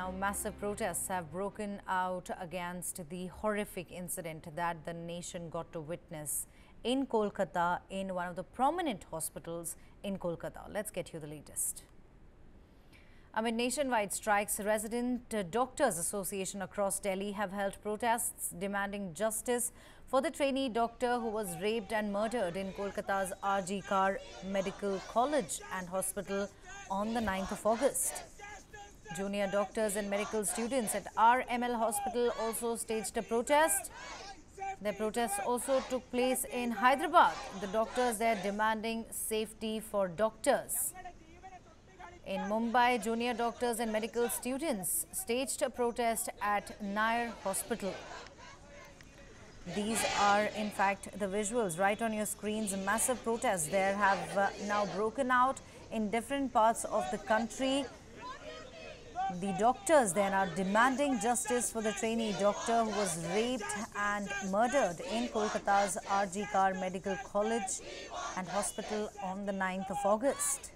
Now, massive protests have broken out against the horrific incident that the nation got to witness in Kolkata in one of the prominent hospitals in Kolkata. Let's get you the latest. Amid nationwide strikes, Resident Doctors Association across Delhi have held protests demanding justice for the trainee doctor who was raped and murdered in Kolkata's R.G. Kar Medical College and Hospital on the 9th of August. Junior doctors and medical students at RML Hospital also staged a protest. Their protests also took place in Hyderabad. The doctors there demanding safety for doctors. In Mumbai, junior doctors and medical students staged a protest at Nair Hospital. These are, in fact, the visuals right on your screens. Massive protests there have now broken out in different parts of the country. The doctors then are demanding justice for the trainee doctor who was raped and murdered in Kolkata's R.G. Kar Medical College and Hospital on the 9th of August.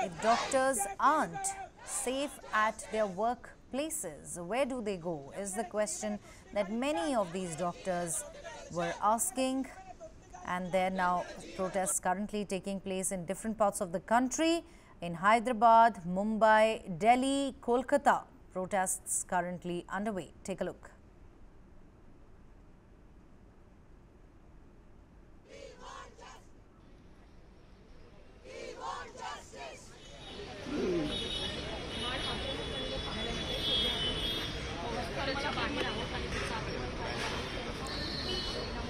If doctors aren't safe at their workplaces, where do they go is the question that many of these doctors were asking. And there are now protests currently taking place in different parts of the country. In Hyderabad, Mumbai, Delhi, Kolkata, protests currently underway. Take a look.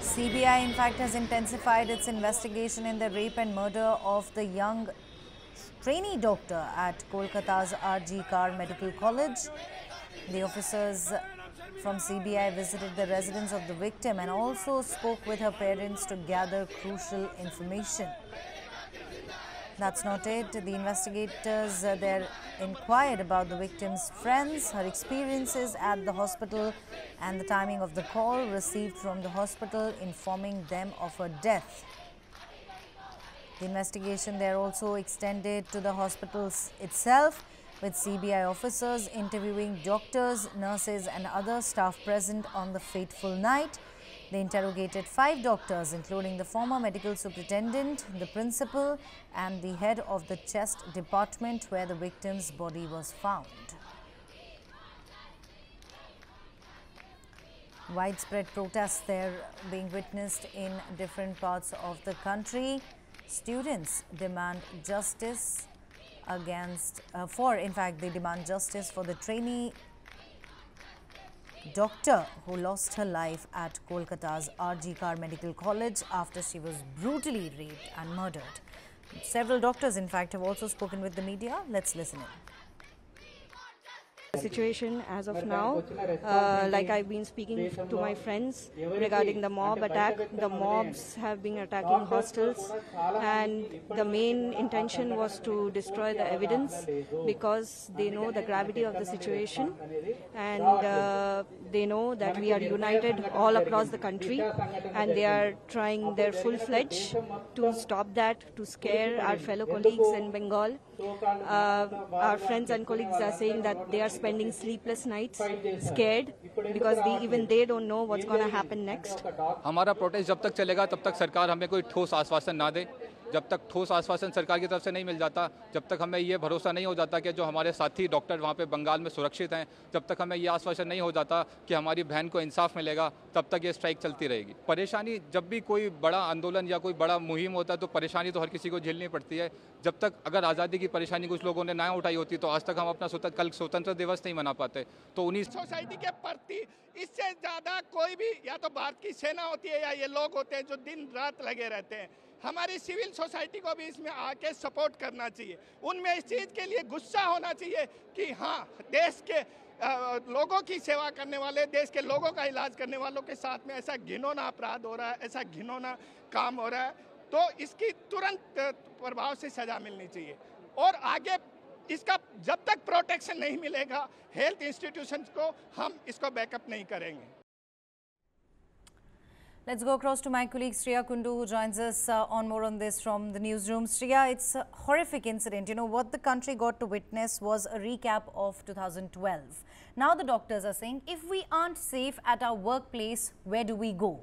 CBI, in fact, has intensified its investigation in the rape and murder of the young trainee doctor at Kolkata's R.G. Kar Medical College. The officers from CBI visited the residence of the victim and also spoke with her parents to gather crucial information. That's not it. The investigators there inquired about the victim's friends, her experiences at the hospital and the timing of the call received from the hospital informing them of her death. The investigation there also extended to the hospital itself, with CBI officers interviewing doctors, nurses and other staff present on the fateful night. They interrogated 5 doctors, including the former medical superintendent, the principal and the head of the chest department where the victim's body was found. Widespread protests there being witnessed in different parts of the country. Students demand justice they demand justice for the trainee doctor who lost her life at Kolkata's R.G. Kar Medical College after she was brutally raped and murdered. Several doctors, in fact, have also spoken with the media. Let's listen in. Situation as of now, like I've been speaking to my friends regarding the mob attack. The mobs have been attacking hostels and the main intention was to destroy the evidence because they know the gravity of the situation and they know that we are united all across the country and they are trying their full-fledged to stop that, to scare our fellow colleagues in Bengal. Our friends and colleagues are saying that they are spending sleepless nights, scared, because even they don't know what's going to happen next. हमारा protest जब तक चलेगा तब तक सरकार हमें कोई ठोस आश्वासन ना दे। जब तक ठोस आश्वासन सरकार की तरफ से नहीं मिल जाता, जब तक हमें ये भरोसा नहीं हो जाता कि जो हमारे साथी डॉक्टर वहाँ पे बंगाल में सुरक्षित हैं, जब तक हमें ये आश्वासन नहीं हो जाता कि हमारी बहन को इंसाफ मिलेगा, तब तक ये स्ट्राइक चलती रहेगी। परेशानी जब भी कोई बड़ा आंदोलन या कोई बड़ा मुहिम होता है तो परेशानी तो हर किसी को झेलनी पड़ती है। जब तक अगर आज़ादी की परेशानी कुछ लोगों ने ना उठाई होती तो आज तक हम अपना कल स्वतंत्र दिवस नहीं मना पाते। तो उन्हीं सोसाइटी के प्रति इससे ज़्यादा कोई भी या तो भारत की सेना होती है या ये लोग होते हैं जो दिन रात लगे रहते हैं। हमारी सिविल सोसाइटी को भी इसमें आके सपोर्ट करना चाहिए। उनमें इस चीज़ के लिए गुस्सा होना चाहिए कि हाँ, देश के लोगों की सेवा करने वाले, देश के लोगों का इलाज करने वालों के साथ में ऐसा घिनौना अपराध हो रहा है, ऐसा घिनौना काम हो रहा है, तो इसकी तुरंत प्रभाव से सज़ा मिलनी चाहिए। और आगे इसका जब तक प्रोटेक्शन नहीं मिलेगा हेल्थ इंस्टीट्यूशंस को, हम इसको बैकअप नहीं करेंगे। Let's go across to my colleague Shreya Kundu, who joins us on more on this from the newsroom. Shreya, it's a horrific incident. You know, what the country got to witness was a recap of 2012. Now the doctors are saying, if we aren't safe at our workplace, where do we go?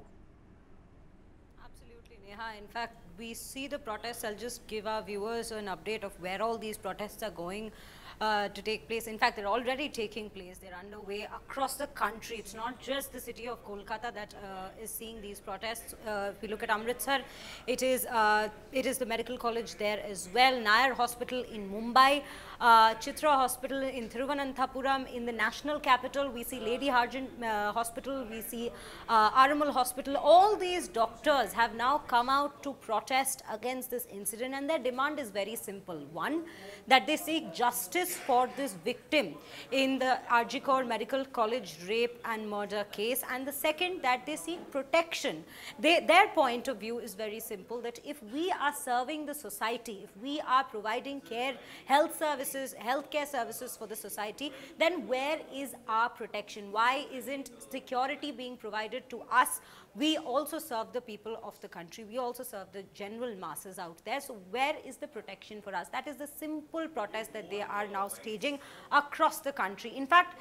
Absolutely, Neha. In fact, we see the protests. I'll just give our viewers an update of where all these protests are going to take place. In fact, they're already taking place. They're underway across the country. It's not just the city of Kolkata that is seeing these protests. If we look at Amritsar, it is the medical college there as well. Nair Hospital in Mumbai, Chitra Hospital in Thiruvananthapuram. In the national capital, we see Lady Harjan Hospital, we see Aramal Hospital. All these doctors have now come out to protest against this incident, and their demand is very simple. One, that they seek justice for this victim in the RG Kaur Medical College rape and murder case, and the second, that they seek protection. Their point of view is very simple, that if we are serving the society, if we are providing healthcare services for the society, then where is our protection? Why isn't security being provided to us? We also serve the people of the country. We also serve the general masses out there. So where is the protection for us? That is the simple protest that they are now staging across the country. In fact,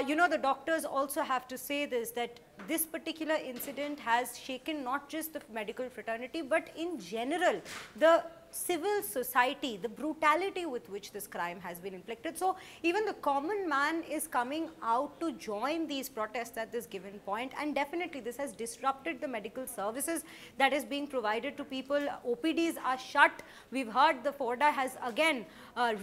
you know, the doctors also have to say this, that this particular incident has shaken not just the medical fraternity, but in general, the civil society, the brutality with which this crime has been inflicted. So even the common man is coming out to join these protests at this given point, and definitely this has disrupted the medical services that is being provided to people. OPDs are shut. We've heard the FORDA has again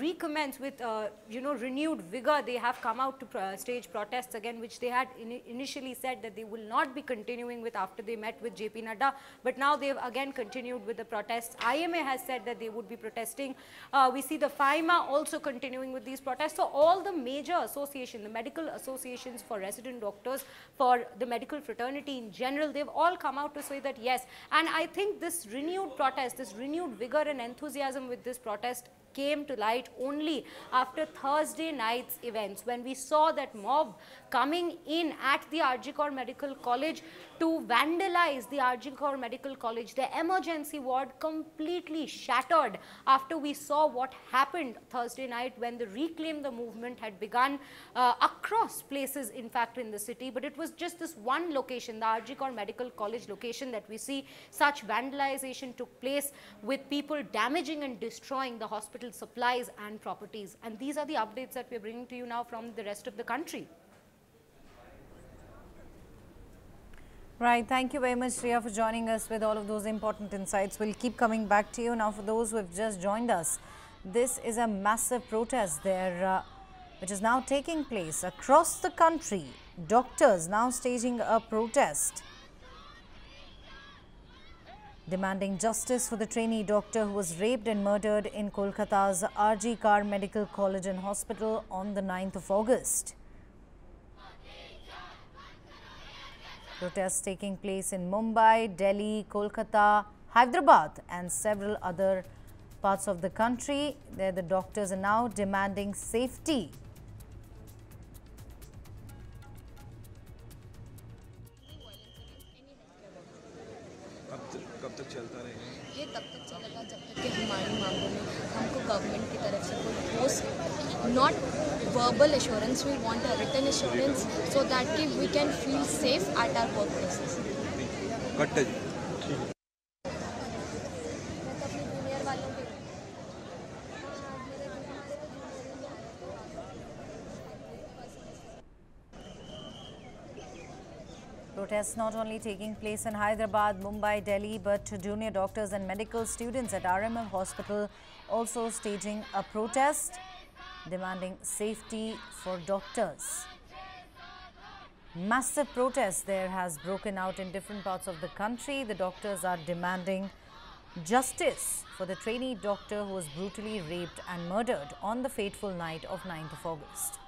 recommenced with you know, renewed vigor. They have come out to stage protests again, which they had initially said that they will not be continuing with after they met with JP Nadda, but now they've again continued with the protests. IMA has said that they would be protesting. We see the FIMA also continuing with these protests. So all the major associations, the medical associations for resident doctors, for the medical fraternity in general, they've all come out to say that yes. And I think this renewed protest, this renewed vigor and enthusiasm with this protest came to light only after Thursday night's events, when we saw that mob coming in at the RG Kaur Medical College to vandalize the RG Kaur Medical College. The emergency ward completely shattered after we saw what happened Thursday night when the Reclaim the Movement had begun across places, in fact, in the city. But it was just this one location, the RG Kaur Medical College location, that we see such vandalization took place, with people damaging and destroying the hospital supplies and properties. And these are the updates that we are bringing to you now from the rest of the country. Right. Thank you very much, Shreya, for joining us with all of those important insights. We'll keep coming back to you. Now, for those who have just joined us, this is a massive protest there, which is now taking place across the country. Doctors now staging a protest, demanding justice for the trainee doctor who was raped and murdered in Kolkata's RG Kaur Medical College and Hospital on the 9th of August. Protests taking place in Mumbai, Delhi, Kolkata, Hyderabad and several other parts of the country. There the doctors are now demanding safety. कब तक चलता रहेगा? ये तब तक चलेगा जब तक कि हमारी मांगों में हमको गवर्नमेंट की तरफ से कोई ठोस, not verbal assurance, we want a written assurance so that कि we can feel safe at our workplaces. Katta ji अपने जूनियर वालों के Protests not only taking place in Hyderabad, Mumbai, Delhi, but junior doctors and medical students at RML Hospital also staging a protest demanding safety for doctors. Massive protest there has broken out in different parts of the country. The doctors are demanding justice for the trainee doctor who was brutally raped and murdered on the fateful night of 9th of August.